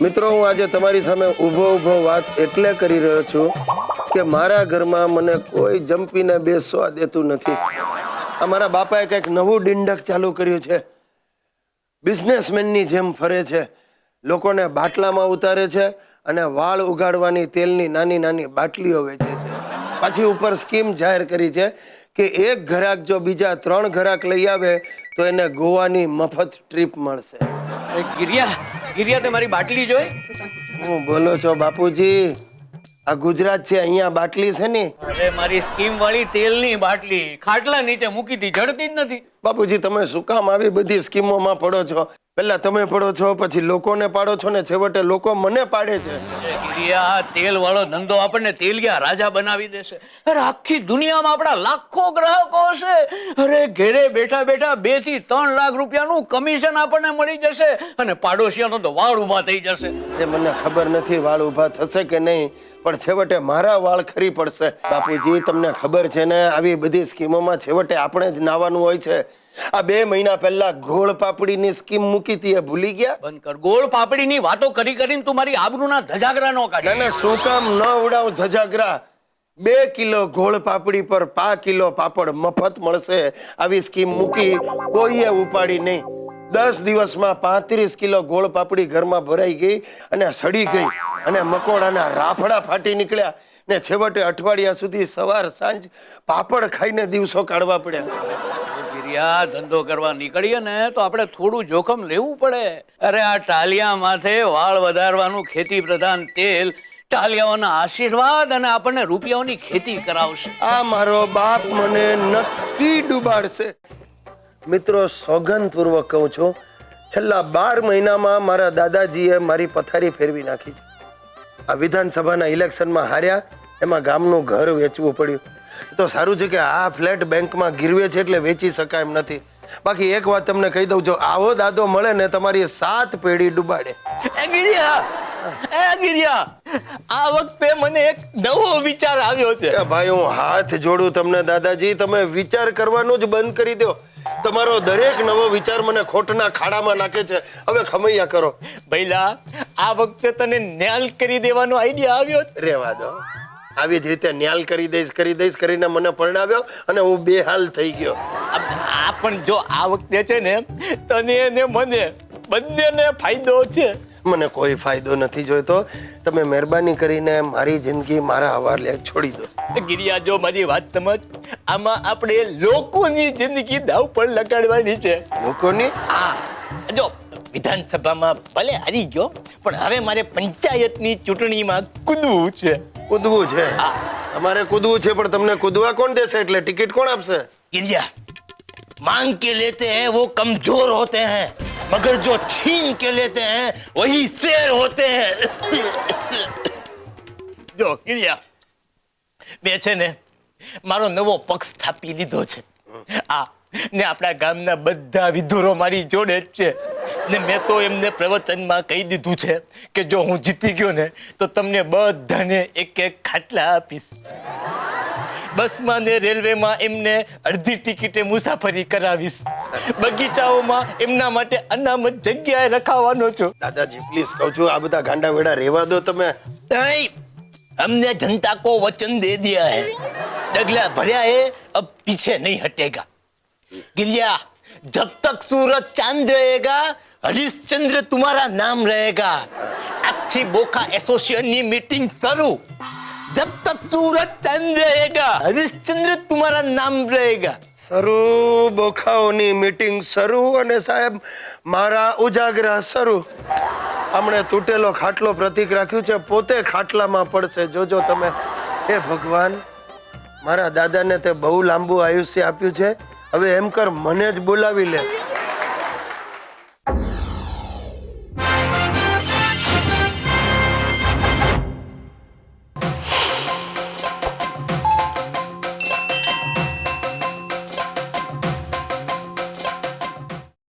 મિત્રો, હું આજે તમારી સામે ઊભો વાત એટલે કરી રહ્યો છું કે મારા ઘરમાં મને કોઈ જંપીને બેસવા દેતું નથી. અમારા બાપાએ કંઈક નવું ડિંડક ચાલુ કર્યું છે. બિઝનેસમેનની જેમ ફરે છે, લોકોને બાટલામાં ઉતારે છે અને વાળ ઉગાડવાની તેલની નાની નાની બાટલીઓ વેચે છે. પાછી ઉપર સ્કીમ જાહેર કરી છે કે એક ઘરાક જો બીજા 3 ઘરાક લઈ આવે તો એને ગોવાની મફત ટ્રીપ મળશે. ગિરિયા તે મારી બાટલી જોઈ? હું બોલો છો બાપુજી? આ ગુજરાત છે, અહીંયા બાટલી છે ને. અરે મારી સ્કીમ વાળી તેલની બાટલી ખાટલા નીચે મૂકી હતી, જડતી જ નથી. બાપુજી, તમે શું કામ આવી બધી સ્કીમોમાં પડો છો? પહેલા તમે પડો છો, પછી લોકોને પાડો છો ને છેવટે લોકો મને પાડે છે. ગિરિયા, તેલ વાળો ધંધો આપણને તેલિયા રાજા બનાવી દેશે. અરે આખી દુનિયામાં આપણા લાખો ગ્રાહકો હશે. અરે ઘરે બેઠા બેઠા 2 થી 3 લાખ રૂપિયાનું કમિશન આપણને મળી જશે અને પાડોશિયાનો તો વાળ ઉભા થઈ જશે. એ મને ખબર નથી વાળ ઉભા થશે કે નહીં, પણ છેવટે મારા વાળ ખરી પડશે. બાપુજી, તમને ખબર છે ને, આવી બધી સ્કીમોમાં છેવટે આપણે જ નાવાનું હોય છે. આ 2 મહિના પહેલા ગોળ પાપડીની સ્કીમ મૂકી હતી, એ ભૂલી ગયા? બંધ કર. ગોળ પાપડીની વાતો કરી કરીને તું મારી આબરૂના ધજાગરા નો કાઢી. ના, શું કામ ન ઉડાવ ધજાગરા? 2 કિલો ગોળ પાપડી પર 5 કિલો પાપડ મફત મળશે, આવી સ્કીમ મૂકી, કોઈએ ઉપાડી નહીં. 10 દિવસમાં 35 કિલો ગોળ પાપડી ઘરમાં ભરાઈ ગઈ અને સડી ગઈ અને મકોડાના રાફડા ફાટી નીકળ્યા ને છેવટે અઠવાડિયા સુધી સવાર સાંજ પાપડ ખાઈને દિવસો કાઢવા પડ્યા. ધંધો કરવા નીકળીએ ને તો આપણે થોડું જોખમ લેવું પડે. અરે આ ટાલિયા માથે વાળ વધારવાનું ખેતી પ્રધાન તેલ ટાલિયાઓના આશીર્વાદ અને આપણને રૂપિયાઓની ખેતી કરાવશે. આ મારો બાપ મને નક્કી ડૂબાડશે. મિત્રો, સોગંદપૂર્વક કહું છું, છેલ્લા 12 મહિનામાં મારા દાદાજીએ મારી પથારી ફેરવી નાખી છે. આ વિધાનસભાના ઇલેક્શનમાં હાર્યા, એમાં ગામનું ઘર વેચવું પડ્યું. તો સારું છે કે આ ફ્લેટ બેંકમાં ગીરવે છે એટલે વેચી શકાય એમ નથી. બાકી એક વાત તમને કહી દઉં, જો આવો દાદો મળે ને તમારી 7 પેઢી ડૂબાડે. ગિરિયા, આ વખતે મને એક નવો વિચાર આવ્યો છે. ભાઈ, હું હાથ જોડું તમને દાદાજી, તમે વિચાર કરવાનું જ બંધ કરી દો. તમારો દરેક નવો વિચાર મને ખોટના ખાડામાં નાખે છે. હવે ખમૈયા કરો. ભઈલા, આ વખતે તને ન્યાલ કરી દેવાનો આઈડિયા આવ્યો. રેવા દો, આવી જ રીતે ન્યાલ કરી દઈશ કરીને મને પરણાવ્યો અને હું બેહાલ થઈ ગયો. આ પણ જો આ વખતે છે ને, તને ને મને બંનેને ફાયદો છે. મને કોઈ ફાયદો નથી જોઈતો. તમે મહેરબાની કરીને મારી જિંદગી મારા હવાલે છોડી દો. ગિરિયા, જો મારી વાત સમજ. આમાં આપણે લોકોની જિંદગી દાવ પર લગાડવાની છે. લોકોની? હા, જો વિધાનસભામાં ભલે હારી ગયો, પણ હવે મારે પંચાયતની ચૂંટણીમાં કૂદવું છે. કૂદવું છે? તમારે કૂદવું છે, પણ તમને કૂદવા કોણ દેશે? એટલે ટિકિટ કોણ આપશે? गिरिया, मांग के लेते हैं वो कमजोर होते हैं, मगर जो छीन के लेते हैं वही शेर होते हैं. જો गिरिया, મેં છે ને મારો નવો પક્ષ સ્થાપી લીધો છે. ને આપણા ગામના બધા વિધુરો મારી જોડે જ છે. ને મેં તો એમને પ્રવચનમાં કહી દીધું છે કે જો હું જીતી ગયો ને તો તમને બધાને 1-1 ખાટલા આપીશ. બસમાં ને રેલવેમાં એમને અડધી ટિકિટે મુસાફરી કરાવીશ. બગીચાઓમાં એમના માટે અનામત જગ્યાએ રખાવાનો છું. દાદાજી, પ્લીઝ કહું છું, આ બધા ગાંડા વેડા રહેવા દો તમે. नहीं, हमने जनता को वचन दे दिया है, डगला भरिया है, अब पीछे नहीं हटेगा. गिरिया, जब तक सूरज चांद रहेगा हरिश्चंद्र तुम्हारा नाम रहेगा. अस्थि बोखा एसोसिएशन ની મીટિંગ શરૂ. जब तक सूरज चांद रहेगा हरिश्चंद्र तुम्हारा नाम रहेगा. શરૂ, બોખાઓની મીટિંગ શરૂ અને સાહેબ મારા ઉજાગરા શરૂ. હમણે તૂટેલો ખાટલો પ્રતીક રાખ્યું છે, પોતે ખાટલામાં પડશે, જોજો તમે. હે ભગવાન, મારા દાદાને તે બહુ લાંબુ આયુષ્ય આપ્યું છે, હવે એમ કર મને જ બોલાવી લે.